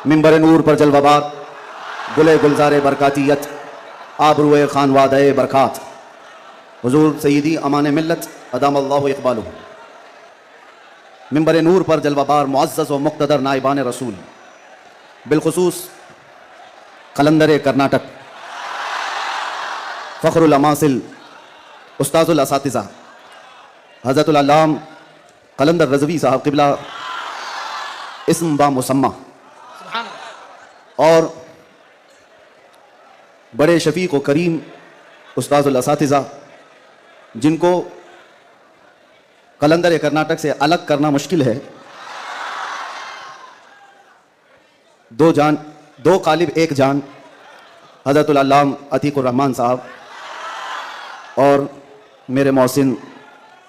मिंबर नूर पर जलवाबार गुले गुलजार बरकातियत आबरूए खानवादे बरकात हुजूर सईदी अमान मिल्लत अदामल्लाहु इक़बालुहु। मिंबर नूर पर जलवाबार मुअज़्ज़ज़ व मुक़्तदर नाइबान रसूल, बिलखुसूस कलंदर कर्नाटक फ़ख्रुल अमासिल उस्ताज़ुल असातिज़ा हज़रतुल अल्लाम कलंदर रज़वी साहब क़िबला इस्म बा मुसम्मा और बड़े शफ़ीक़ व करीम उस्ताज़ुल असातिज़ा, जिनको कलंदर कर्नाटक से अलग करना मुश्किल है। दो जान दो कालिब एक जान, हज़रतुल अल्लाम अतीकुर रहमान साहब और मेरे मौसिन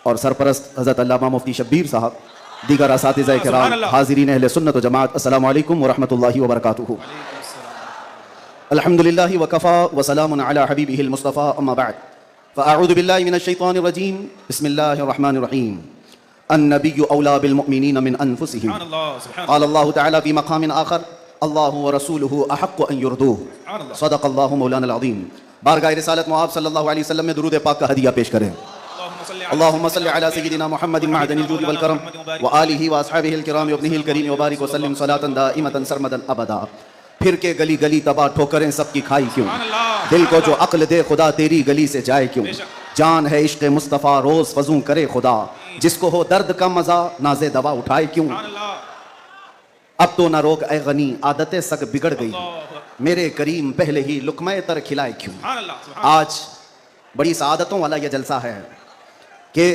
और सरपरस्त हज़रत अल्लामा मुफ्ती शब्बीर साहब, दीगर असातिज़ा किराम, हाज़िरीन अहले सुन्नत व जमात, अस्सलामु अलैकुम व रहमतुल्लाहि व बरकातुहू। अल्हम्दुलिल्लाहि व कफ़ा व सलामुन अला हबीबिहिल मुस्तफ़ा, अम्मा बअद, फ़अऊज़ु बिल्लाहि मिनश शैतानिर रजीम, बिस्मिल्लाहिर रहमानिर रहीम। अन्नबिय्यु औला बिल मुअमिनीन मिन अनफुसिहिम, क़ाल अल्लाहु तआला फ़ी मक़ामिन आख़र, अल्लाहु व रसूलुहु अहक़्क़ु अन युरदूहु, सदक़ल्लाहु मौलाना अज़ीम। बारगाह रिसालत मुआब सल्लल्लाहु अलैहि वसल्लम में दुरूद पाक का हदिया पेश करें। अल्लाहुम्मा सल्लि अला सय्यिदिना मुहम्मदिन मअदनिल जूदि वल करम व आलिहि व अस्हाबिहिल किराम व इब्निहिल करीम व बारिक व सल्लिम सलातन दाइमतन सरमदन अबदा। फिर के गली गली तबाह ठोकरें सबकी खाई क्यों, दिल को जो अक्ल दे खुदा तेरी गली से जाए क्यों। जान है इश्क़ मुस्तफ़ा रोज़ फज़ू करे खुदा, जिसको हो दर्द का मज़ा नाज़े दवा उठाए क्यों। अब तो ना रोक ए गनी आदतें सग बिगड़ गई, मेरे करीम पहले ही लुक़्मे तर खिलाए क्यों। आज बड़ी सआदतों वाला यह जलसा है कि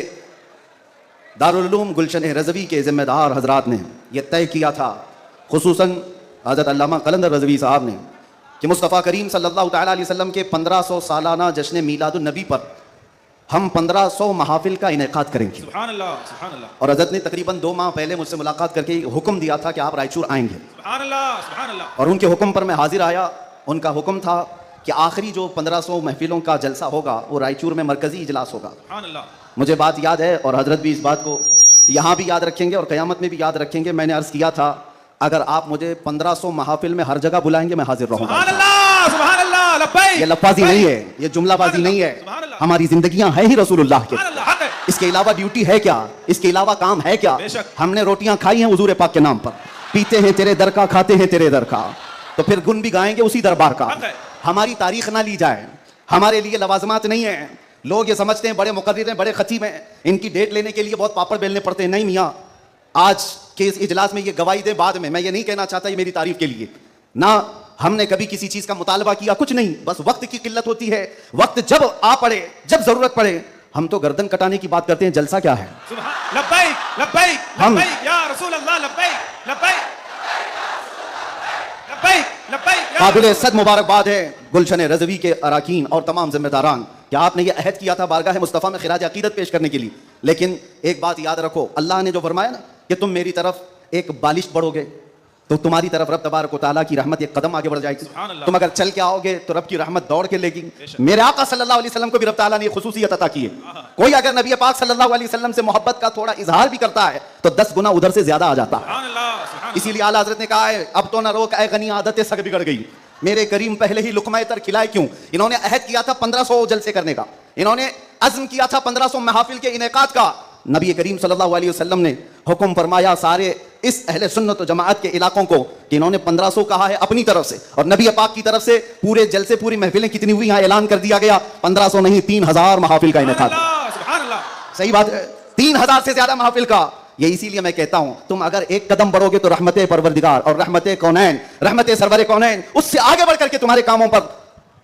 दारुल उलूम गुलशन रज़वी के ज़िम्मेदार हजरात ने यह तय किया था, खुसूसन हज़रत अल्लामा कलंदर रज़वी साहब ने, कि मुस्तफ़ा करीम सल्लल्लाहु तआला अलैहि वसल्लम के 1500 सालाना जश्न मीलादुन नबी पर हम 1500 महाफिल का इनेकाद करेंगे। सुभान अल्लाह, सुभान अल्लाह। और हज़रत ने तकरीबन 2 माह पहले मुझसे मुलाकात करके हुक्म दिया था कि आप रायचूर आएंगे। सुभान अल्लाह, सुभान अल्लाह। और उनके हुक्म पर मैं हाजिर आया। उनका हुक्म था कि आखिरी जो 1500 महफिलों का जलसा होगा वो रायचूर में मरकज़ी इजलास होगा। सुभान अल्लाह। मुझे बात याद है और हज़रत भी इस बात को यहाँ भी याद रखेंगे और क़यामत में भी याद रखेंगे। मैंने अर्ज़ किया था, अगर आप मुझे 1500 महाफिल में हर जगह बुलाएंगे मैं हाजिर रहूंगा। सुभान अल्लाह, सुभान अल्लाह, लब्बैक। ये लफ्ज़बाज़ी नहीं है, ये जुमलाबाजी नहीं है, हमारी जिंदगियां हैं ही रसूलुल्लाह के। इसके अलावा ड्यूटी है क्या, इसके अलावा काम है क्या। हमने रोटियां खाई हैं हुजूर पाक के नाम पर, पीते हैं तेरे दर का, खाते हैं तेरे दर का, तो फिर गुन भी गाएंगे उसी दरबार का। हमारी तारीख ना ली जाए, हमारे लिए लवाजमात नहीं है। लोग ये समझते हैं बड़े मुकर्रिर हैं, बड़े खतीब हैं, इनकी डेट लेने के लिए बहुत पापड़ बेलने पड़ते हैं। नहीं मियाँ, आज के इस इजलास में ये गवाही दे बाद में, मैं ये नहीं कहना चाहता ये मेरी तारीफ के लिए ना, हमने कभी किसी चीज का मुतालबा किया, कुछ नहीं, बस वक्त की किल्लत होती है। वक्त जब आ पड़े, जब जरूरत पड़े, हम तो गर्दन कटाने की बात करते हैं। जलसा क्या है? लब्बैक, लब्बैक, लब्बैक या रसूल अल्लाह, लब्बैक, लब्बैक, लब्बैक, लब्बैक। काबिल सद मुबारकबाद है गुलशन रज़वी के अराकीन और तमाम जिम्मेदारान कि आपने ये अहद किया था बारगाह मुस्तफ़ा में खिराज अकीदत पेश करने के लिए। लेकिन एक बात याद रखो, अल्लाह ने जो फरमाया ना कि तुम मेरी तरफ एक बालिश बढ़ोगे तो तुम्हारी तरफ रब तबारक व तआला की रहमत एक कदम आगे बढ़ जाएगी। तुम अगर चल के आओगे तो रब की रहमत दौड़ के लेगी। मेरे आका सल्लल्लाहु अलैहि वसल्लम को भी रब तआला ने खुसूसियत अता की है। कोई अगर नबी पाक सल्लल्लाहु अलैहि वसल्लम से मोहब्बत का थोड़ा इजहार भी करता है तो 10 गुना उधर से ज्यादा आ जाता है। इसीलिए आला हज़रत ने कहा है, अब तो ना रोक ए गनी आदतें सग बिगड़ गई, मेरे करीम पहले ही लुक़्मा तर खिलाए क्यों। इन्होंने अहद किया था 1500 जलसे करने का, इन्होंने अज़्म किया था 1500 महफिल के इनेकाद का। नबी करीम सल्लल्लाहु अलैहि वसल्लम ने हुक्म फरमाया सारे इस अहले सुन्नत व जमाअत के इलाकों को कि इन्होंने 1500 कहा है अपनी तरफ से, और नबी पाक की तरफ से पूरे जलसे, पूरी महफिलें कितनी हुई यहाँ ऐलान कर दिया गया, 1500 नहीं 3000 महफिल का इनेकाद। सही बात है, 3000 से ज्यादा महफिल का। ये इसीलिए मैं कहता हूं, तुम अगर एक कदम बढ़ोगे तो रहमत परवरदिगार और रहमत कौनैन, रहमत सरवर कौनैन, उससे आगे बढ़ करके तुम्हारे कामों पर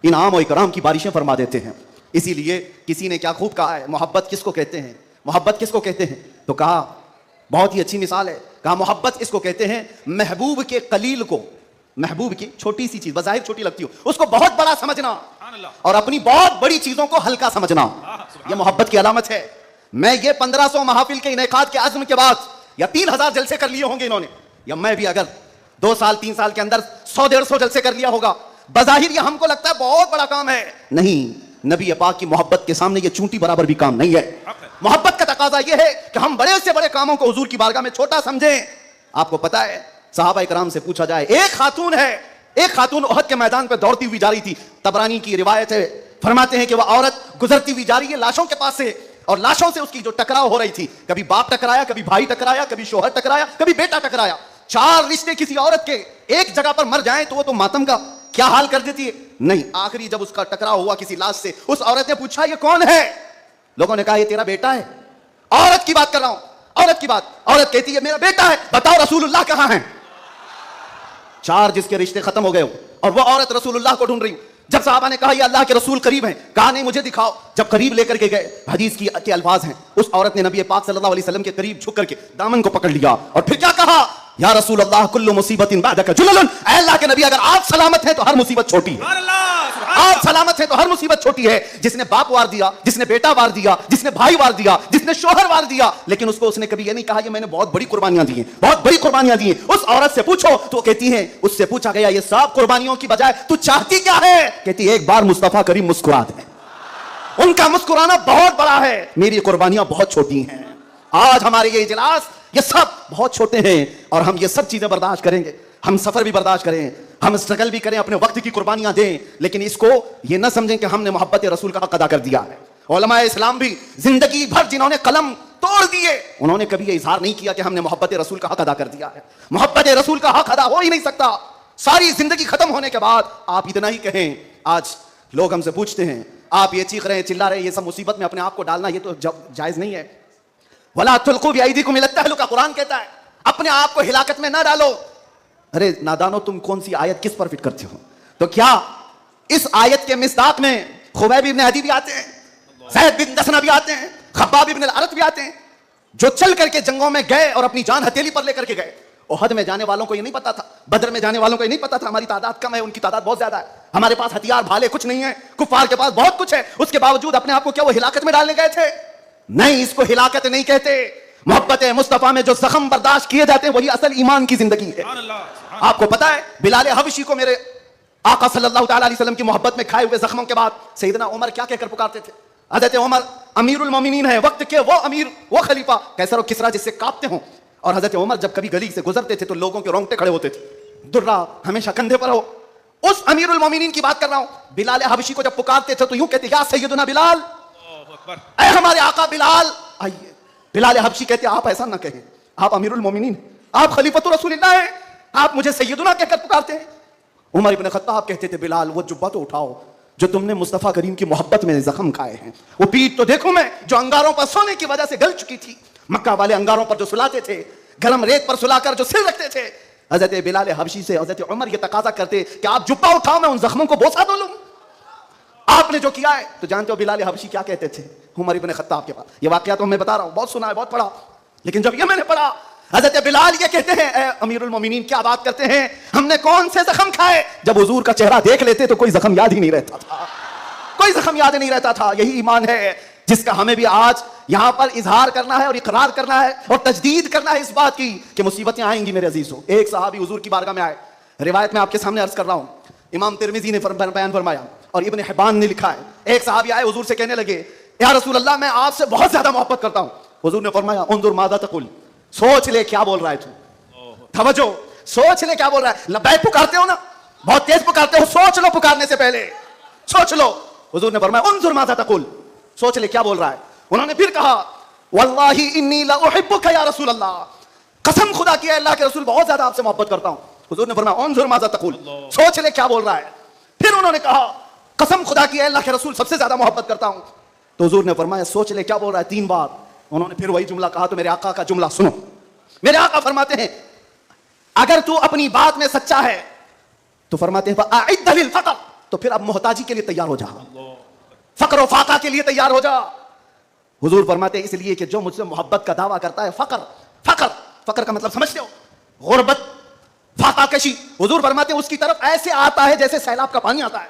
इनाम और इकराम की बारिशें फरमा देते हैं। इसीलिए किसी ने क्या खूब कहा है, मोहब्बत किसको कहते हैं, मोहब्बत किसको कहते हैं, तो कहा बहुत ही अच्छी मिसाल है, कहा मोहब्बत इसको कहते हैं महबूब के कलील को, महबूब की छोटी सी चीज बज़ाहिर छोटी लगती हो उसको बहुत बड़ा समझना और अपनी बहुत बड़ी चीजों को हल्का समझना, यह मोहब्बत की अलामत है। मैं ये 1500 महफिल के इनेकाद के आज़म के बाद या 3000 जलसे कर लिए होंगे इन्होंने, या मैं भी अगर 2 साल 3 साल के अंदर 100-150 जलसे कर लिया होगा, बज़ाहिर ये हमको लगता है बहुत बड़ा काम है। नहीं, नबी पाक की मोहब्बत के सामने ये चूंटी बराबर भी काम नहीं है। मोहब्बत का तकाजा ये है कि हम बड़े से बड़े कामों को हुजूर की बारगाह में छोटा समझें। आपको पता है सहाबा इकराम से पूछा जाए, एक खातून है, एक खातून उहद के मैदान पर दौड़ती हुई जा रही थी। तबरानी की रिवायत है, फरमाते हैं कि वह औरत गुजरती हुई जा रही है लाशों के पास से, और लाशों से उसकी जो टकराव हो रही थी, कभी बाप टकराया, कभी भाई टकराया, कभी शोहर टकराया, कभी बेटा टकराया। 4 रिश्ते किसी औरत के एक जगह पर मर जाएं तो वो तो मातम का क्या हाल कर देती है। नहीं, आखिरी जब उसका टकराव हुआ किसी लाश से, उस औरत ने पूछा ये कौन है? लोगों ने कहा ये तेरा बेटा है। औरत की बात कर रहा हूं, औरत की बात। औरत कहती है मेरा बेटा है, बताओ रसूलुल्लाह कहां हैं? 4 जिसके रिश्ते खत्म हो गए हो, और वो औरत रसूलुल्लाह को ढूंढ रही। जब साहबा ने कहा ये अल्लाह के रसूल करीब हैं, कहा नहीं मुझे दिखाओ। जब करीब लेकर के गए, हदीस के अल्फाज हैं, उस औरत ने नबी पाक सल्लल्लाहु अलैहि वसल्लम के करीब झुक करके दामन को पकड़ लिया और फिर क्या कहा, या रसूल अल्लाह कुल्लु मुसीबतिन बअदका जुललन, ऐ अल्लाह के नबी अगर आप सलामत हैं तो हर मुसीबत छोटी है। आप सलामत हैं तो हर मुसीबत छोटी है। जिसने बाप वार दिया, जिसने बेटा वार दिया, जिसने भाई वार दिया, जिसने शोहर वार दिया, लेकिन उसको उसने कभी ये नहीं कहा कि मैंने बहुत बड़ी कुर्बानियां दी हैं, बहुत बड़ी कुर्बानियां दी हैं। उस औरत से पूछो तो कहती है, उससे पूछा गया ये सब कुर्बानियों की बजाय तू चाहती क्या है? कहती है एक बार मुस्तफा करीम मुस्कुरा दे। उनका मुस्कुराना बहुत बड़ा है, मेरी कुर्बानियां बहुत छोटी हैं। आज हमारे ये इजलास ये सब बहुत छोटे हैं और हम ये सब चीजें बर्दाश्त करेंगे। हम सफर भी बर्दाश्त करें, हम स्ट्रगल भी करें, अपने वक्त की कुर्बानियां दें, लेकिन इसको ये ना समझें कि हमने मोहब्बत रसूल का हक अदा कर दिया है। उलमाए इस्लाम भी जिंदगी भर जिन्होंने कलम तोड़ दिए, उन्होंने कभी ये इजहार नहीं किया कि हमने मोहब्बत रसूल का हक अदा कर दिया है। मोहब्बत रसूल का हक अदा हो ही नहीं सकता। सारी जिंदगी खत्म होने के बाद आप इतना ही कहें। आज लोग हमसे पूछते हैं, आप ये चीख रहे हैं, चिल्ला रहे हैं, ये सब मुसीबत में अपने आप को डालना ये तो जायज नहीं है। वला तुल्कू बिअयदीकुम इला तहलुका, कुरान कहता है अपने आप को हिलाकत में ना डालो। अरे नादानो, तुम कौन सी आयत किस पर फिट करते हो? तो क्या इस आयत के मिस्दाक में खुबैब इब्न अदी भी आते हैं, ज़ैद बिन दसना भी आते हैं, खब्बाब इब्न अल-अरत भी आते हैं, जो चल करके जंगों में गए और अपनी जान हथेली पर लेकर के गए। उहद में जाने वालों को ये नहीं पता था, बदर में जाने वालों को ये नहीं पता था हमारी तादाद कम है, उनकी तादाद बहुत ज्यादा है, हमारे पास हथियार भाले कुछ नहीं है, कुफार के पास बहुत कुछ है। उसके बावजूद अपने आप को क्या वो हिलाकत में डालने गए थे? नहीं, इसको हिलाकत नहीं कहते। मोहब्बत मुस्तफा में जो जख्म बर्दाश्त किए जाते हैं वही असल ईमान की जिंदगी है। आपको पता है बिलाल हबशी को मेरे आका सल्लल्लाहु अलैहि वसल्लम की मोहब्बत में खाए हुए जख्मों के बाद सैयदना उमर क्या कहकर पुकारते थे? हज़रत उमर अमीरुल मोमिनीन है, वक्त के वो अमीर, वो खलीफा, कैसर और किसरा जिससे कांपते हो। और हज़रत उमर जब कभी गली से गुजरते थे तो लोगों के रोंगटे खड़े होते थे, दुर्रा हमेशा कंधे पर हो। उस अमीरुल मोमिनीन की बात कर रहा हूं। बिलाल हबशी को जब पुकारते थे तो यूं कहते, या सैयदना बिलाल, ऐ हमारे आका बिलाल आइए। बिलाल हबशी कहते आप ऐसा ना कहें, आप अमीरुल मोमिनीन, आप खलीफतुर रसूलिल्लाह हैं, आप मुझे सैयदना कहकर पुकारते हैं। उमर इब्न खत्ताब कहते थे बिलाल वो जुब्बा तो उठाओ जो तुमने मुस्तफा करीम की मोहब्बत में जख्म खाए हैं, वो पीठ तो देखो मैं जो अंगारों पर सोने की वजह से गल चुकी थी, मक्का वाले अंगारों पर जो सुलाते थे, गरम रेत पर सुलाकर जो सिर रखते थे। हजरत बिलाल हबशी से हजरत उमर ये तकाजा करते कि आप जुब्बा उठाओ, मैं उन जख्मों को बोसा दो लूं। आपने जो किया है, तो जानते हो बिलाल हबशी क्या कहते थे उमर इब्न खत्ताब के पास? ये वाकया तो मैं बता रहा हूं, बहुत सुना है, बहुत पढ़ा, लेकिन जब ये मैंने पढ़ा, हजरत बिलाल ये कहते हैं, ए अमीरुल मोमिनीन क्या बात करते हैं, हमने कौन से जख्म खाए? जब हुजूर का चेहरा देख लेते तो कोई जख्म याद ही नहीं रहता था, कोई जख्म याद नहीं रहता था। यही ईमान है जिसका हमें भी आज यहां पर इजहार करना है और इकरार करना है और तजदीद करना है इस बात की कि मुसीबतें आएंगी मेरे अजीजों। एक सहाबी हुजूर की बारगाह में आए, रिवायत में आपके सामने अर्ज कर रहा हूं, इमाम तिरमिजी ने बयान फरमाया और इब्न हिब्बान ने लिखा है। एक सहाबी आए हुजूर से कहने लगे, या रसूल अल्लाह मैं आपसे बहुत ज्यादा मोहब्बत करता हूं। हुजूर ने फरमाया, उन्जुर माज़ा तकुल, सोच ले क्या बोल रहा है तू, तवज्जो, सोच ले क्या बोल रहा है। लब्बैक पुकारते हो ना, बहुत तेज पुकारते हो, सोच लो पुकारने से पहले, सोच लो। हुजूर ने फरमाया, उन्जुर माज़ा तकुल, सोच ले क्या बोल रहा है। उन्होंने फिर कहा, वल्लाही इन्नी ला उहिब्बुका या रसूल अल्लाह, कसम खुदा की अल्लाह के रसूल बहुत ज्यादा आपसे मोहब्बत करता हूं। हुजूर ने फरमाया, उन्जुर माज़ा तकुल, सोच ले क्या बोल रहा है। फिर उन्होंने कहा, कसम खुदा की अल्लाह के रसूल सबसे ज्यादा मोहब्बत करता हूं। तो हुजूर ने फरमाया, सोच ले क्या बोल रहा है, 3 बार। उन्होंने फिर वही जुमला कहा, तो मेरे आका का जुमला सुनो। मेरे आका फरमाते हैं, अगर तू अपनी बात में सच्चा है तो फरमाते हैं फअइद लिल फक़र, तो फिर अब मोहताजी के लिए तैयार हो जा, फक्र फाका के लिए तैयार हो जा। हुजूर फरमाते हैं इसलिए कि जो मुझसे मोहब्बत का दावा करता है, फक्र फक्र फक्र का मतलब समझते हो, गुर्बत, फाका कशी। हुजूर फरमाते हैं उसकी तरफ ऐसे आता है जैसे सैलाब का पानी आता है।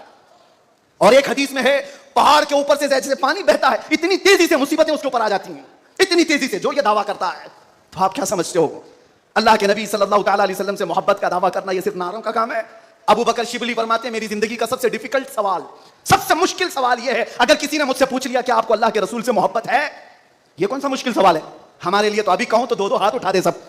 और एक हदीस में है, पहाड़ के ऊपर से जैसे पानी बहता है, इतनी तेजी से मुसीबतें उसके ऊपर आ जाती हैं, इतनी तेजी से, जो ये दावा करता है। तो आप क्या समझते हो, अल्लाह के नबी सल्लल्लाहु अलैहि वसल्लम से मोहब्बत का दावा करना ये सिर्फ नारों का काम है? अबू बकर शिबली फरमाते हैं, मेरी जिंदगी का सबसे डिफिकल्ट सवाल, सबसे मुश्किल सवाल यह है, अगर किसी ने मुझसे पूछ लिया कि आपको अल्लाह के रसूल से मोहब्बत है, ये कौन सा मुश्किल सवाल है? हमारे लिए तो अभी कहूं तो 2-2 हाथ उठा दे सब।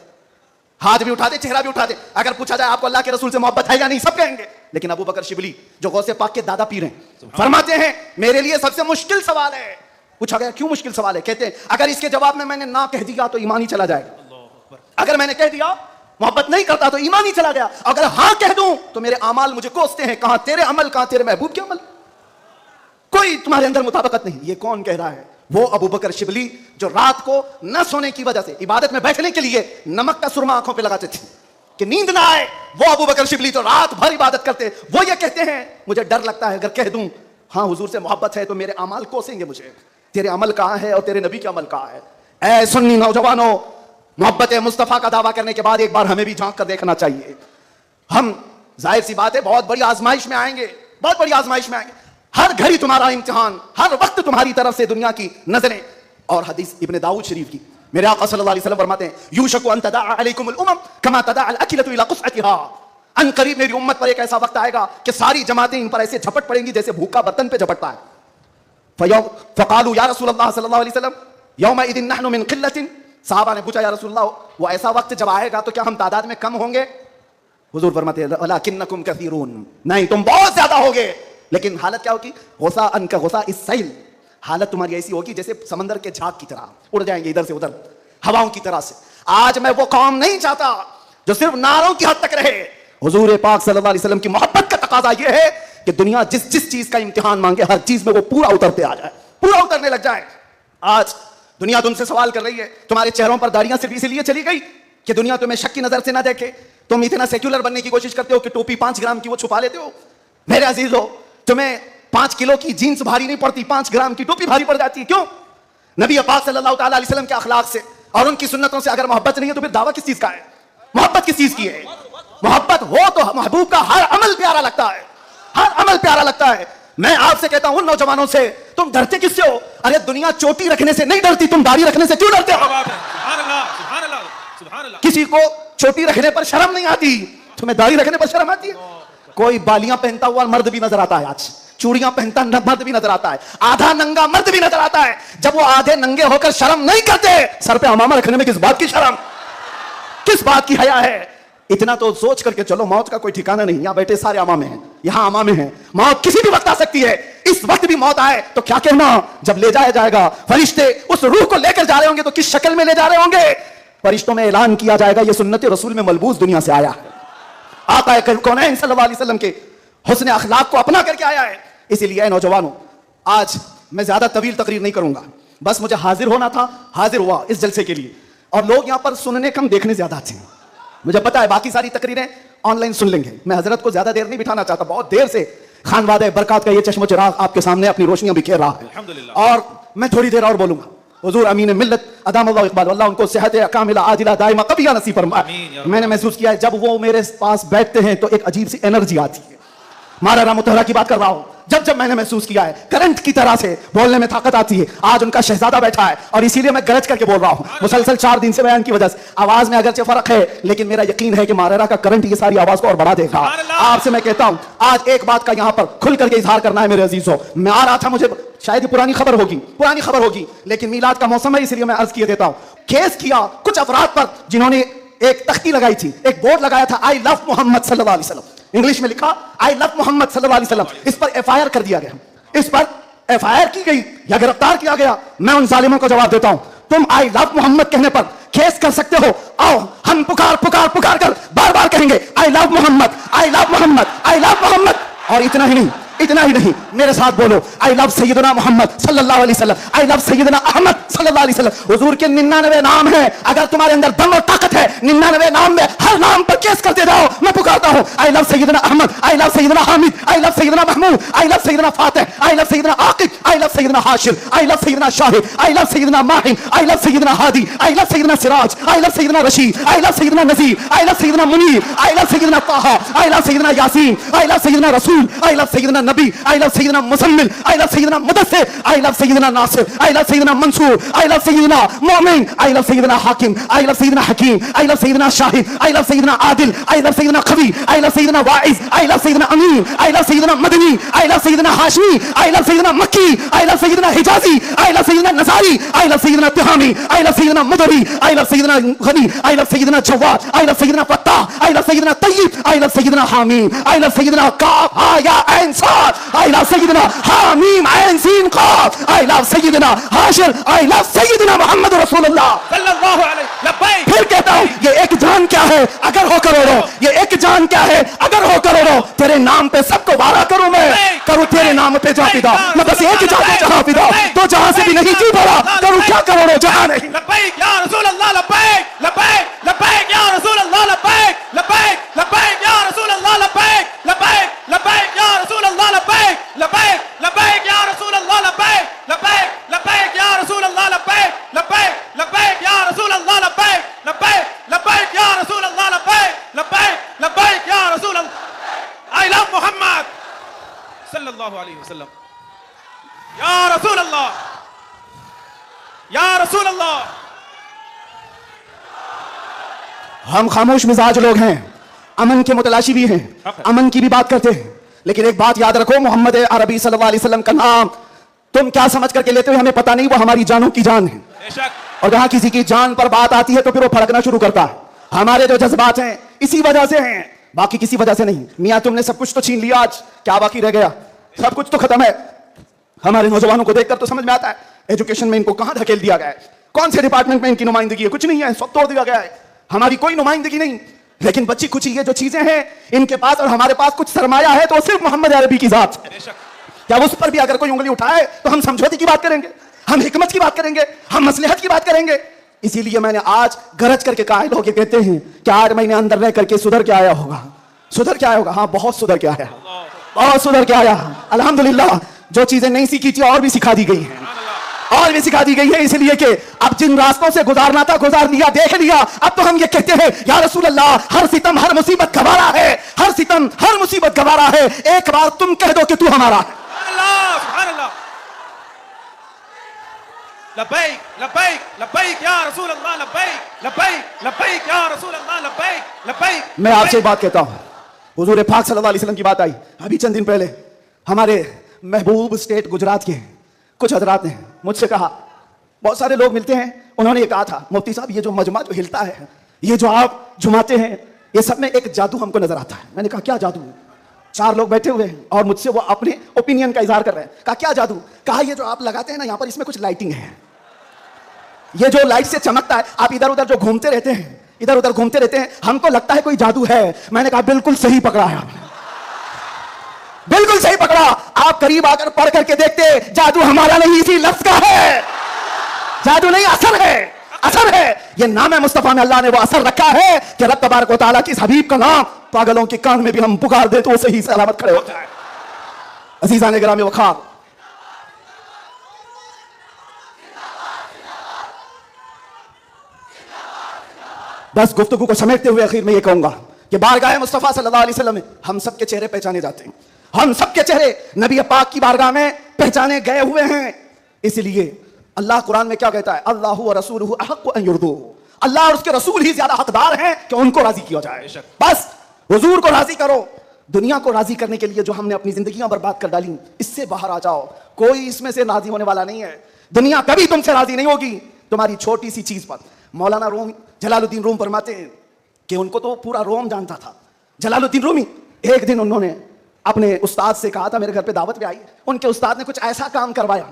हाथ भी उठाते, चेहरा भी उठाते। अगर पूछा जाए आपको अल्लाह के रसूल से मोहब्बत है या नहीं, सब कहेंगे। लेकिन अबू बकर शिबली जो गौसे पाक के दादा पीर हैं, फरमाते हैं मेरे लिए सबसे मुश्किल सवाल है। पूछा गया क्यों मुश्किल सवाल है? कहते हैं अगर इसके जवाब में मैंने ना कह दिया तो ईमान ही चला जाएगा। अगर मैंने कह दिया मोहब्बत नहीं करता तो ईमान ही चला गया। अगर हाँ कह दूं तो मेरे अमाल मुझे कोसते हैं, कहां तेरे अमल, कहां तेरे महबूब के अमल, कोई तुम्हारे अंदर मुताबिकत नहीं। ये कौन कह रहा है? वो अबू बकर शिबली जो रात को न सोने की वजह से इबादत में बैठने के लिए नमक का सुरमा आंखों पे लगाते थे कि नींद ना आए। वो अबू बकर शिबली तो रात भर इबादत करते। वो ये कहते हैं मुझे डर लगता है अगर कह दूं हाँ हुजूर से मोहब्बत है तो मेरे अमाल कोसेंगे मुझे। तेरे अमल कहां है और तेरे नबी के अमल कहां है? ऐ सुन्नी नौजवानों, मोहब्बत मुस्तफा का दावा करने के बाद एक बार हमें भी झांक कर देखना चाहिए। हम जाहिर सी बात है बहुत बड़ी आजमाइश में आएंगे, बहुत बड़ी आजमाइश में आएंगे। हर घड़ी तुम्हारा इम्तिहान, हर वक्त तुम्हारी तरफ से दुनिया की नजरें। और हदीस इब्ने दाऊद शरीफ की मेरे आका सल्लल्लाहु अलैहि वसल्लम फरमाते हैं यूशकु अन तदा अलैकुमुल उमम कमा तदा अल अकिलतु इला क़ुसअतिहा। अन करीब मेरी उम्मत पर एक ऐसा वक्त आएगा कि सारी जमातें इन पर ऐसे झपट पड़ेंगी जैसे भूखा बर्तन पे झपटता है। फ़क़ालू या रसूलल्लाह सल्लल्लाहु अलैहि वसल्लम यौमइदिन नहनु मिन क़िल्लतिन। साहबा ने पूछा या रसूलल्लाह वो ऐसा वक्त जब आएगा तो क्या हम तादाद में कम होंगे? हुजूर फरमाते हैं वलाकिन्नकुम कसीरून, नहीं तुम बहुत ज्यादा होगे। लेकिन हालत क्या होगी? गुस्सा अनका गुस्सा इस सैल, हालत तुम्हारी ऐसी होगी जैसे समंदर के झाग की तरह उड़ जाएंगे इधर से उधर हवाओं की तरह से। आज मैं वो कौम नहीं चाहता जो सिर्फ नारों की हद तक रहे। हुजूर पाक सल्लल्लाहु अलैहि वसल्लम की मोहब्बत का तकाजा यह है कि दुनिया जिस जिस चीज का इम्तिहान मांगे हर चीज में वो पूरा उतरते आ जाए, पूरा उतरने लग जाए। आज दुनिया तुमसे सवाल कर रही है, तुम्हारे चेहरों पर दाढ़ियां सिर्फ इसलिए चली गई कि दुनिया तुम्हें शक की नजर से ना देखे। तुम इतना सेक्युलर बनने की कोशिश करते हो कि टोपी 5 ग्राम की वो छुपा लेते हो। मेरे अजीज हो, तुम्हें 5 किलो की जीन्स भारी नहीं पड़ती, 5 ग्राम की टोपी भारी पड़ जाती है। क्यों? नबी पाक सल्लल्लाहु ताला अलैहि वसल्लम के अखलाक से और उनकी सुन्नतों से अगर मोहब्बत नहीं है तो फिर दावा किस चीज का है? मोहब्बत किस चीज की है? मोहब्बत हो तो महबूब का हर अमल प्यारा लगता है, हर अमल प्यारा लगता है। मैं आपसे कहता हूं नौजवानों से, तुम डरते किससे हो? अरे दुनिया चोटी रखने से नहीं डरती, तुम दाढ़ी रखने से क्यों डरते हो? किसी को चोटी रखने पर शर्म नहीं आती, तुम्हें दाढ़ी रखने पर शर्म आती है। कोई बालियां पहनता हुआ मर्द भी नजर आता है, आज चूड़ियां पहनता मर्द भी नजर आता है, आधा नंगा मर्द भी नजर आता है। जब वो आधे नंगे होकर शर्म नहीं करते, सर पे अमामा रखने में किस बात की शर्म, किस बात की हया है? इतना तो सोच करके चलो, मौत का कोई ठिकाना नहीं। यहां बैठे सारे अमामे हैं, यहां अमामे हैं, मौत किसी भी वक्त आ सकती है। इस वक्त भी मौत आए तो क्या कहना जब ले जाया जाएगा? फरिश्ते उस रूह को लेकर जा रहे होंगे तो किस शक्ल में ले जा रहे होंगे? फरिश्तों में ऐलान किया जाएगा ये सुन्नत रसूल में मलबूस दुनिया से आया है, आका कौनैन सल्लल्लाहु अलैहि वसल्लम के हुस्न अखलाक को अपना करके आया है। इसीलिए नौजवानों, आज मैं ज्यादा तवील तकरीर नहीं करूंगा, बस मुझे हाजिर होना था, हाजिर हुआ इस जलसे के लिए। और लोग यहां पर सुनने कम, देखने ज्यादा आते हैं। मुझे पता है बाकी सारी तकरीरें ऑनलाइन सुन लेंगे। मैं हजरत को ज्यादा देर नहीं बिठाना चाहता, बहुत देर से खानवादे बरकत का ये चश्मो चिराग आपके सामने अपनी रोशनियां बिखेर रहा है और मैं थोड़ी देर और बोलूंगा। हुजूर अमीन मिल्लत अदामल्लाहु इक़बाल, अल्लाह उनको सेहत कामिला आजिला दाइमा कबिया नसीब फरमाए। मैंने महसूस किया है जब वो मेरे पास बैठते हैं तो एक अजीब सी एनर्जी आती है। मारा मुतहरा की बात कर रहा हूं, जब जब मैंने महसूस किया है करंट की तरह से बोलने में ताकत आती है। आज उनका शहजादा बैठा है और इसीलिए मैं गरज करके बोल रहा हूं, मुसलसल 4 दिन से बयान की वजह से। आवाज में अगरचे फर्क है, लेकिन मेरा यकीन है कि मारेरा का करंट ये सारी आवाज को और बढ़ा देगा। आपसे मैं कहता हूं आज एक बात का यहां पर खुल करके इजहार करना है मेरे अजीजों। मैं आ रहा था, मुझे शायद पुरानी खबर होगी, लेकिन मीलाद का मौसम है इसलिए मैं अर्ज किए देता हूं। केस किया कुछ अफराद पर जिन्होंने एक तख्ती लगाई थी, एक बोर्ड लगाया था, आई लव मोहम्मद सल्लल्लाहु अलैहि वसल्लम, इंग्लिश में लिखा आई लव मोहम्मद सल्लल्लाहु अलैहि वसल्लम। इस पर एफआईआर कर दिया गया, इस पर एफआईआर की गई या गिरफ्तार किया गया। मैं उन जालिमों को जवाब देता हूं, तुम आई लव मोहम्मद कहने पर केस कर सकते हो, आओ हम पुकार कर बार बार कहेंगे I love Mohammad, I love Mohammad, I love Mohammad. और इतना ही नहीं, मेरे साथ बोलो आई लव सैयदना मोहम्मद सल्लल्लाहु अलैहि वसल्लम, आई लव सैयदना अहमद सल्लल्लाहु अलैहि वसल्लम। हुजूर के 99 नाम हैं, अगर तुम्हारे अंदर दम और ताकत है 99 नाम में हर नाम पर केस करते जाओ। मैं पुकारता हूं I love Sayyidina Ahmad, I love Sayyidina Hamid, I love Sayyidina Mahmud, I love Sayyidina Fatih, I love Sayyidina Aqib, I love Sayyidina Hashir, I love Sayyidina Shahid, I love Sayyidina Mahin, I love Sayyidina Hadi, I love Sayyidina Siraj, I love Sayyidina Rashid, I love Sayyidina Nazir, I love Sayyidina Munir, I love Sayyidina Taha, I love Sayyidina Yasin, I love Sayyidina Rasul, I love Syedna Nabi, I love Sayyidina Muzzammil, I love Sayyidina Mudassir, I love Sayyidina Nasir, I love Sayyidina Mansur, I love Sayyidina Momin, I love Sayyidina Hakim, I love Sayyidina Hakeem, I love Sayyidina Shahid, I love Sayyidina Adil, I love Sayyidina Qawi, I love Sayyidina Wa'iz, I love Sayyidina Amin, I love Sayyidina Madani, I love Sayyidina Hashmi, I love Sayyidina Makki, I love Sayyidina Hijazi, I love Sayyidina Nazari, I love Sayyidina Tihami, I love Sayyidina Madari, I love Sayyidina Ghani, I love Sayyidina Jawad, I love Sayyidina Fattah, I love Sayyidina Tayyib, I love Sayyidina Hamim, I love Sayyidina Qaf, Ya Ain Sad, I love Sayyidina Hamim, Ain Sin Qaf, I love Sayyidina Hashir, I love Sayyidina Muhammad Rasulullah सल्लल्लाहु अलैहि लब्बैक। फिर कहता हूं ये एक जान क्या है अगर हो करोड़ों, ये एक जान क्या है अगर हो करोड़ों, तेरे नाम पे सबको वारा करूं मैं, करूं तेरे नाम पे जहां फिदा, मैं बस एक जान जहां फिदा, तो जहां से भी नहीं जी पड़ा, करूं क्या करोड़ों जहां नहीं। लब्बैक या रसूल अल्लाह लब्बैक लब्बैक लब्बैक या रसूल अल्लाह लब्बैक लब्बैक लब्बैक या रसूल अल्लाह लब्बैक लब्बैक लब्बैक या रसूल अल्लाह लब्बैक लब्बैक लब्बैक या रसूल अल्लाह लब्बैक लब्बैक लब्बैक या रसूल अल्लाह लब्बैक लब्बैक लब्बैक या रसूल अल्लाह लब्बैक लब्बैक लब्बैक या रसूल अल्लाह लब्बैक लब्बैक लब्बैक या रसूल अल्लाह। आई लव मोहम्मद सल्लल्लाहु अलैहि वसल्लम। या रसूल अल्लाह, या रसूल अल्लाह। हम खामोश मिजाज लोग हैं, अमन के मुतलाशी भी हैं, अमन की भी बात करते हैं, लेकिन एक बात याद रखो, मोहम्मद अरबी सल्लल्लाहु अलैहि वसल्लम का नाम तुम क्या समझ करके लेते हो हमें पता नहीं, वो हमारी जानों की जान है। और जहां किसी की जान पर बात आती है तो फिर वो फड़कना शुरू करता है। हमारे जो जज्बात हैं इसी वजह से हैं, बाकी किसी वजह से नहीं। मियां तुमने सब कुछ तो छीन लिया, आज क्या बाकी रह गया? सब कुछ तो खत्म है। हमारे नौजवानों को देखकर तो समझ में आता है एजुकेशन में इनको कहां धकेल दिया गया है, कौन से डिपार्टमेंट में इनकी नुमाइंदगी है, कुछ नहीं है, सब तोड़ दिया गया है, हमारी कोई नुमाइंदगी नहीं। लेकिन बच्ची कुछ ये जो चीजें हैं इनके पास और हमारे पास कुछ सरमाया है तो सिर्फ मोहम्मद अरबी की जात है। क्या उस पर भी अगर कोई उंगली उठाए तो हम समझौते की बात करेंगे, हम हिकमत की बात करेंगे, हम मसलहत की बात करेंगे। इसीलिए मैंने आज गरज करके कायल होकर कहते हैं कि आज मैंने अंदर रह करके सुधर के आया होगा। सुधर के आया होगा? हाँ, बहुत सुधर के आया, बहुत सुधर के आया। अल्हम्दुलिल्लाह, जो चीजें नहीं सीखी थी और भी सिखा दी गई हैं, और भी सिखा दी गई है। इसलिए कि अब जिन रास्तों से गुजारना था गुजार लिया, देख लिया। अब तो हम ये कहते हैं या रसूल अल्लाह, हर सितम हर मुसीबत गवारा है, हर सितम हर मुसीबत गवारा है, एक बार तुम कह दो कि तू हमारा है। लब्बैक लब्बैक लब्बैक या रसूल अल्लाह लब्बैक लब्बैक लब्बैक या रसूल अल्लाह लब्बैक लब्बैक। मैं आपसे एक बात कहता हूं, हुजूर पाक सल्लल्लाहु अलैहि वसल्लम की बात आई अभी चंद दिन पहले। हमारे महबूब स्टेट गुजरात के कुछ हजरात ने मुझसे कहा, बहुत सारे लोग मिलते हैं, उन्होंने ये कहा था, मुफ्ती साहब ये जो मजमा जो हिलता है, ये जो आप जुमाते हैं, ये सब में एक जादू हमको नजर आता है। मैंने कहा क्या जादू? 4 लोग बैठे हुए हैं और मुझसे वो अपने ओपिनियन का इजहार कर रहे हैं। कहा क्या जादू? कहा ये जो आप लगाते हैं ना यहाँ पर, इसमें कुछ लाइटिंग है, ये जो लाइट से चमकता है, आप इधर उधर जो घूमते रहते हैं, इधर उधर घूमते रहते हैं, हमको लगता है कोई जादू है। मैंने कहा बिल्कुल सही पकड़ा है आपने, बिल्कुल सही पकड़ा। आप करीब आकर पढ़ करके देखते, जादू हमारा नहीं इसी लफ्ज का है, जादू नहीं असर है, असर है। ये नाम है मुस्तफा में अल्लाह ने वो असर रखा है कि रब तबारक व तआला की इस हबीब का नाम पागलों के कान में भी हम पुकार दे तो वो सही सलामत खड़े होते हैं। अजीज़ान गिरामी वखार, बस गुफ्तगू को समेटते हुए आखिर में ये कहूंगा कि बारगाह मुस्तफा सल्लल्लाहु अलैहि वसल्लम में हम सबके चेहरे पहचाने जाते हैं, हम सबके चेहरे नबी पाक की बारगाह में पहचाने गए हुए हैं। इसलिए अल्लाह कुरान में क्या कहता है, अल्लाहु व रसूलुहु अहक्कु अन युर्दू, अल्लाह और उसके रसूल ही ज्यादा हकदार हैं कि उनको राजी किया जाए। बस हुजूर को राजी करो। दुनिया को राजी करने के लिए जो हमने अपनी जिंदगियां बर्बाद कर डाली, इससे बाहर आ जाओ। कोई इसमें से राजी होने वाला नहीं है। दुनिया कभी तुमसे राजी नहीं होगी तुम्हारी छोटी सी चीज पर। मौलाना रूम जलालुद्दीन रूम फरमाते हैं कि उनको तो पूरा रोम जानता था। जलालुद्दीन रूमी, एक दिन उन्होंने अपने उस्ताद से कहा था, मेरे घर पे दावत पे आई, उनके उस्ताद ने कुछ ऐसा काम करवाया,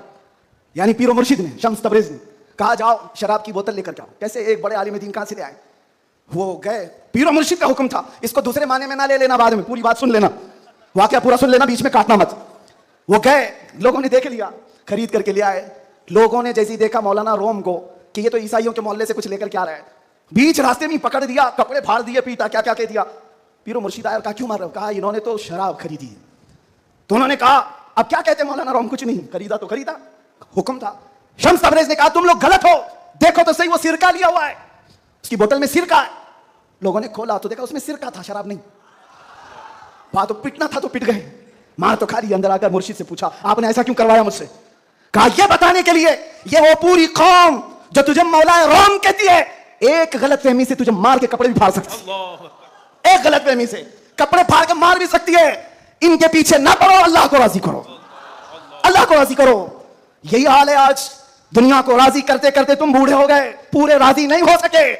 यानी पीरो मुर्शिद ने, शम्स तबरेज़ ने कहा जाओ शराब की बोतल लेकर जाओ। कैसे? एक बड़े आलिम दीन कहां से ले आए? वो गए, पीरो मुर्शिद का हुक्म था, इसको दूसरे माने में ना ले लेना, बाद में पूरी बात सुन लेना, वाकया पूरा सुन लेना, बीच में काटना मत। वो गए, लोगों ने देख लिया, खरीद करके ले आए। लोगों ने जैसे ही देखा मौलाना रोम को कि ये तो ईसाइयों के मोहल्ले से कुछ लेकर क्या रहा है, बीच रास्ते में पकड़ दिया, कपड़े फाड़ दिए, पीटा, क्या क्या कह दिया। पीरो मुर्शिद आया, कहा क्यों मार रहे हो? कहा इन्होंने तो शराब खरीदी। तो उन्होंने कहा अब क्या कहते हैं मौलाना रोम, कुछ नहीं, खरीदा तो खरीदा, हुक्म था। शम्स तबरेज़ ने कहा तुम लोग गलत हो, देखो तो सही, वो सिरका लिया हुआ है, उसकी बोतल में सिरका है। लोगों ने खोला तो देखा उसमें सिरका था, शराब नहीं। बात तो पिटना था तो पिट गए, मार तो खा ली। अंदर आकर मुर्शिद से पूछा आपने ऐसा क्यों करवाया मुझसे? कहा यह बताने के लिए, ये वो पूरी कौम जो तुझे मौलाए रोम कहती है, एक गलतफहमी से तुझे मार के कपड़े भी फाड़ सकती है। एक गलतफहमी से कपड़े फाड़ के मार भी सकती है। इनके पीछे ना पड़ो, अल्लाह को राजी करो, अल्लाह को राजी करो। यही हाल है आज। दुनिया को राजी करते करते तुम बूढ़े हो गए, पूरे राजी नहीं हो सके।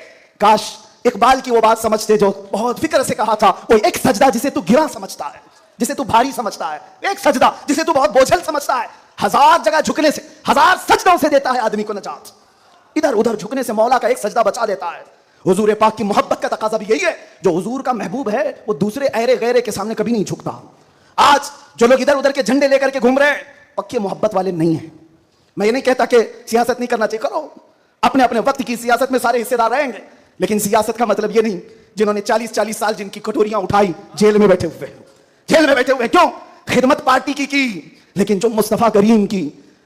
काश इकबाल की वो बात समझते जो बहुत फिक्र से कहा था, वो एक सजदा जिसे तू गिरा समझता है, जिसे तू भारी समझता है, एक सजदा जिसे तू बहुत बोझल समझता है, 1000 जगह झुकने से, 1000 सजदों से देता है आदमी को नजात। इधर उधर झुकने से मौला का एक सजदा बचा देता है। हुजूर पाक की मोहब्बत का तकाजा भी यही है। जो हुजूर का महबूब है वो दूसरे ऐरे गैरे के सामने कभी नहीं झुकता। आज जो लोग इधर उधर के झंडे लेकर के घूम रहे हैं, पक्के मोहब्बत वाले नहीं है। मैं ये नहीं कहता कि सियासत नहीं करना चाहिए, करो, अपने अपने वक्त की सियासत में सारे हिस्सेदार रहेंगे, लेकिन सियासत का मतलब ये नहीं जिन्होंने 40-40 साल जिनकी कटोरियां उठाई जेल में बैठे हुए, जेल में बैठे हुए। क्यों? खिदमत पार्टी की, लेकिन जो मुस्तफा करीम की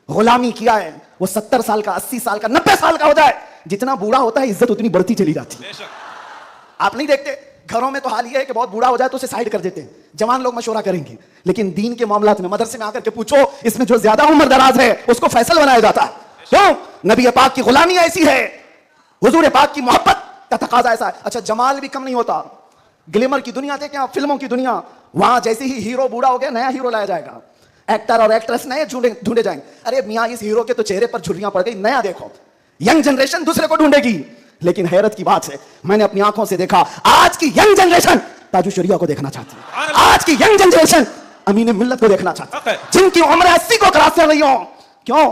गुलामी किया है वो 70 साल का, 80 साल का, 90 साल का हो जाए, जितना बूढ़ा होता है इज्जत उतनी बढ़ती चली जाती है। आप नहीं देखते घरों में तो हाल ये है कि बहुत बूढ़ा हो जाए तो उसे साइड कर देते हैं, जवान लोग मशवरा करेंगे, लेकिन दीन के मामलात में मदरसे में आकर के पूछो, इसमें जो ज्यादा उम्र दराज है उसको फैसल बनाया जाता है। क्यों? नबी पाक की गुलामी ऐसी है, हुजूर पाक की मोहब्बत का तकाजा ऐसा है। अच्छा, जमाल भी कम नहीं होता। ग्लिमर की दुनिया देखें आप, फिल्मों की दुनिया, वहां जैसे ही हीरो बूढ़ा हो गया नया हीरो लाया जाएगा, एक्टर और एक्ट्रेस नए ढूंढे जाएंगे। अरे मियां इस हीरो के तो चेहरे पर झुर्रियां पड़ गई, नया देखो। यंग जनरेशन दूसरे को ढूंढेगी, लेकिन हैरत की बात है मैंने अपनी आंखों से देखा, आज की यंग जनरेशन ताजु शरिया को देखना चाहती है। आज की यंग जनरेशन अमीन मिल्लत को देखना चाहती है, जिनकी उम्र 80 को क्रॉस कर रही हो। क्यों?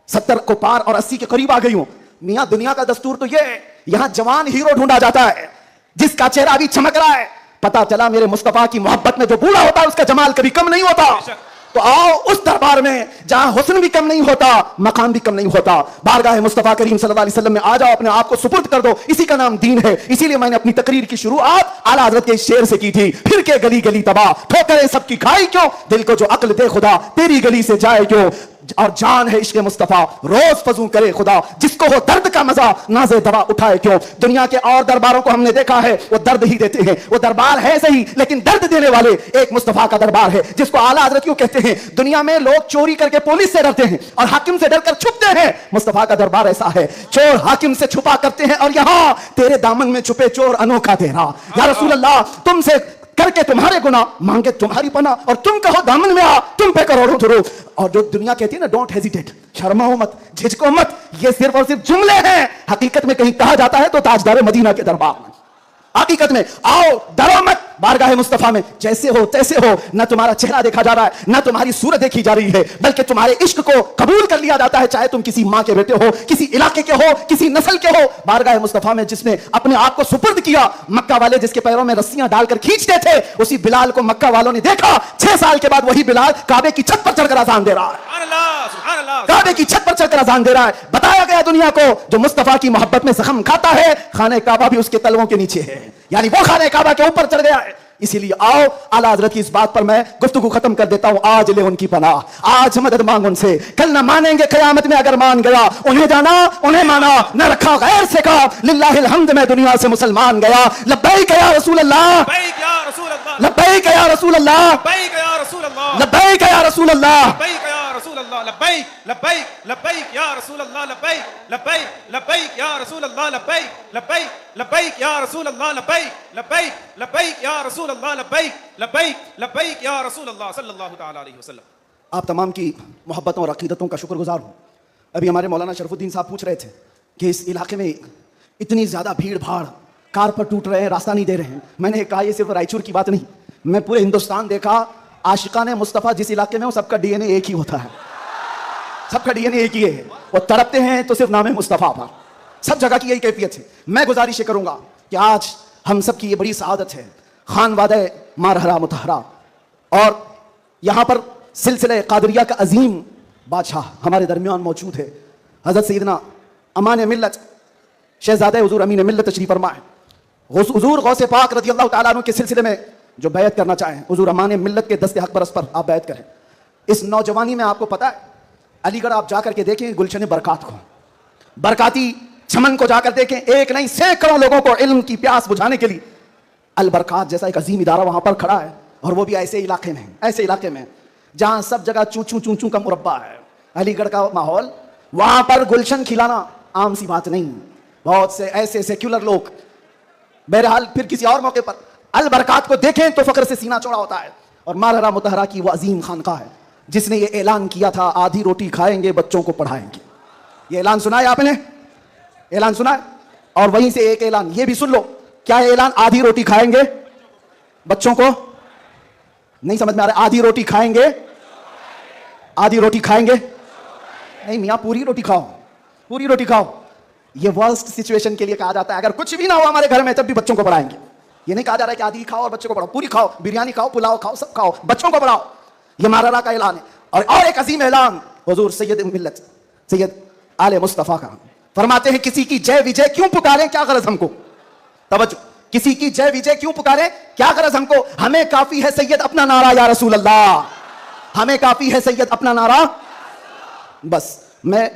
70 को पार और 80 के करीब आ गई हूं। मियां दुनिया का दस्तूर तो ये है, यहां जवान हीरो ढूंढा जाता है जिसका चेहरा भी चमक रहा है। पता चला मेरे मुस्तफा की मोहब्बत में जो बूढ़ा होता है उसका जमाल कभी कम नहीं होता। तो आओ उस दरबार में जहां हुस्न भी कम नहीं होता, मकान भी कम नहीं होता। बारगाह मुस्तफा करीम सल्लल्लाहु अलैहि वसल्लम में आ जाओ, अपने आप को सुपुर्द कर दो, इसी का नाम दीन है। इसीलिए मैंने अपनी तकरीर की शुरुआत आला हज़रत के शेर से की थी, फिर के गली गली तबाह ठोकरें सबकी खाई क्यों, दिल को जो अक्ल दे खुदा तेरी गली से जाए क्यों, और जान है इश्क मुस्तफा रोज फजू करे खुदा, जिसको हो दर्द का मजा नाज़े दवा उठाए क्यों। दुनिया के और दरबारों को हमने देखा है, वो दर्द ही देते हैं, वो दरबार है सही लेकिन दर्द देने वाले एक मुस्तफा का दरबार है, जिसको आला हज़रत क्यों कहते हैं। दुनिया में लोग चोरी करके पुलिस से डरते हैं और हाकिम से डरकर छुपते हैं, मुस्तफा का दरबार ऐसा है, चोर हाकिम से छुपा करते हैं और यहां तेरे दामन में छुपे चोर अनोखा तेरा। या रसूल अल्लाह, तुमसे करके तुम्हारे गुनाह मांगे तुम्हारी पना, और तुम कहो दामन में आ तुम पे करोड़ों दुरूद। और जो दुनिया कहती है ना, डोंट हेजिटेट, शर्माओ मत, झिझको मत, ये सिर्फ और सिर्फ जुमले हैं। हकीकत में कहीं कहा जाता है तो ताजदार मदीना के दरबार में, हकीकत में आओ डरो मत, बारगाह मुस्तफा में जैसे हो तैसे हो, न तुम्हारा चेहरा देखा जा रहा है, न तुम्हारी सूरत देखी जा रही है, बल्कि तुम्हारे इश्क को कबूल कर लिया जाता है, चाहे तुम किसी माँ के बेटे हो, किसी इलाके के हो, किसी नस्ल के हो। बारगाह मुस्तफा में जिसने अपने आप को सुपुर्द किया, मक्का वाले जिसके पैरों में रस्सियां डालकर खींचते थे, उसी बिलाल को मक्का वालों ने देखा, 6 साल के बाद वही बिलाल काबे की छत पर चढ़कर अजान दे रहा है, काबे की छत पर चढ़कर अजान दे रहा है। बताया गया दुनिया को, जो मुस्तफा की मोहब्बत में जख्म खाता है, खाने काबा भी उसके तलवों के नीचे है, यानी वो खाने काबा के ऊपर चढ़ गया है। इसीलिए आओ आला हज़रत की इस बात पर मैं गुफ्तगू खत्म कर देता हूं। आज ले उनकी पनाह, आज मदद मांग उनसे, कल ना मानेंगे क़यामत में अगर मान गया, उन्हें जाना उन्हें माना, न रखा गैर से का, लिल्लाहिल हम्द मैं दुनिया से मुसलमान गया। लब्बैक या रसूल अल्लाह, लब्बैक या रसूल अल्लाह, लब्बैक या रसूल अल्लाह, लब्बैक या रसूल अल्लाह, लब्बैक लब्बैक लब्बैक या रसूल अल्लाह, लब्बैक लब्बैक लब्बैक या रसूल अल्लाह, लब्बैक लब्बैक लब्बैक या रसूल अल्लाह, लब्बैक लब्बैक लब्बैक या रसूल अल्लाह, लब्बैक लब्बैक लब्बैक या रसूल अल्लाह सल्लल्लाहु तआला अलैहि वसल्लम। आप तमाम की मोहब्बतों और अकीदतों का शुक्रगुजार हूँ। अभी हमारे मौलाना शरफुद्दीन साहब पूछ रहे थे कि इस इलाके में इतनी ज़्यादा भीड़ भाड़, कार पर टूट रहे हैं, रास्ता नहीं दे रहे हैं। मैंने कहा ये सिर्फ रायचूर की बात नहीं, मैं पूरे हिंदुस्तान देखा, आशिकाने मुस्तफ़ा जिस इलाके में हो सबका DNA एक ही होता है, सबका DNA एक ही है। वो तड़पते हैं तो सिर्फ नाम मुस्तफ़ा पर, सब जगह की यही कैफियत है। मैं गुजारिश करूंगा कि आज हम सब की ये बड़ी सआदत है, खान वादे मारहरा मुतहरा, और यहाँ पर सिलसिले कादरिया का अजीम बादशाह हमारे दरमियान मौजूद है, हज़रत सैयदना अमान मिल्लत शहजादे हुजूर अमीन मिल्लत तशरीफ फरमा है। हुजूर गौसे पाक रज़ी अल्लाह तआला अन्हु के सिलसिले में जो बैत करना चाहें, हुजूर अमान मिल्लत के दस्ते हक बरस पर आप बैत करें। इस नौजवानी में आपको पता है, अलीगढ़ आप जाकर के देखें गुलशन बरकात को, बरकाती चमन को जाकर देखें, एक नहीं सैकड़ों लोगों को इल्म की प्यास बुझाने के लिए अल बरकात जैसा एक अजीम इदारा वहां पर खड़ा है, और वो भी ऐसे इलाके में, ऐसे इलाके में जहां सब जगह चूचू चूचू का मुरब्बा है। अलीगढ़ का माहौल, वहां पर गुलशन खिलाना आम सी बात नहीं। बहुत से ऐसे सेक्युलर लोग, बहरहाल फिर किसी और मौके पर अल बरकात को देखें तो फक्र से सीना चौड़ा होता है। और मारहरा मुतहरा की वो अजीम खानका है जिसने ये ऐलान किया था, आधी रोटी खाएंगे बच्चों को पढ़ाएंगे। ये ऐलान सुना है आपने? ऐलान सुना है? और वहीं से एक ऐलान ये भी सुन लो। क्या है ऐलान? आधी रोटी खाएंगे बच्चों को, नहीं समझ में आ रहा? आधी रोटी खाएंगे, आधी रोटी खाएंगे नहीं मियां, पूरी रोटी खाओ, पूरी रोटी खाओ। ये वर्स्ट सिचुएशन के लिए कहा जाता है। अगर कुछ भी ना हो हमारे घर में तब भी बच्चों को पढ़ाएंगे। ये नहीं कहा जा रहा है कि आधी खाओ और बच्चों को पढ़ाओ, पूरी खाओ, बिरयानी खाओ, पुलाव खाओ, सब खाओ, बच्चों को पढ़ाओ। ये मारहरा का ऐलान है। और एक अजीम ऐलान हुजूर सैयद मिल्लत सैयद आले मुस्तफा का। फरमाते हैं किसी की जय विजय क्यों पुकारें, क्या गरज हमको। तवज्जो, किसी की जय विजय क्यों पुकारें, क्या गरज हमको। हमें काफी है सैयद अपना नारा या रसूल अल्लाह, हमें काफी है सैयद अपना नारा। बस मैं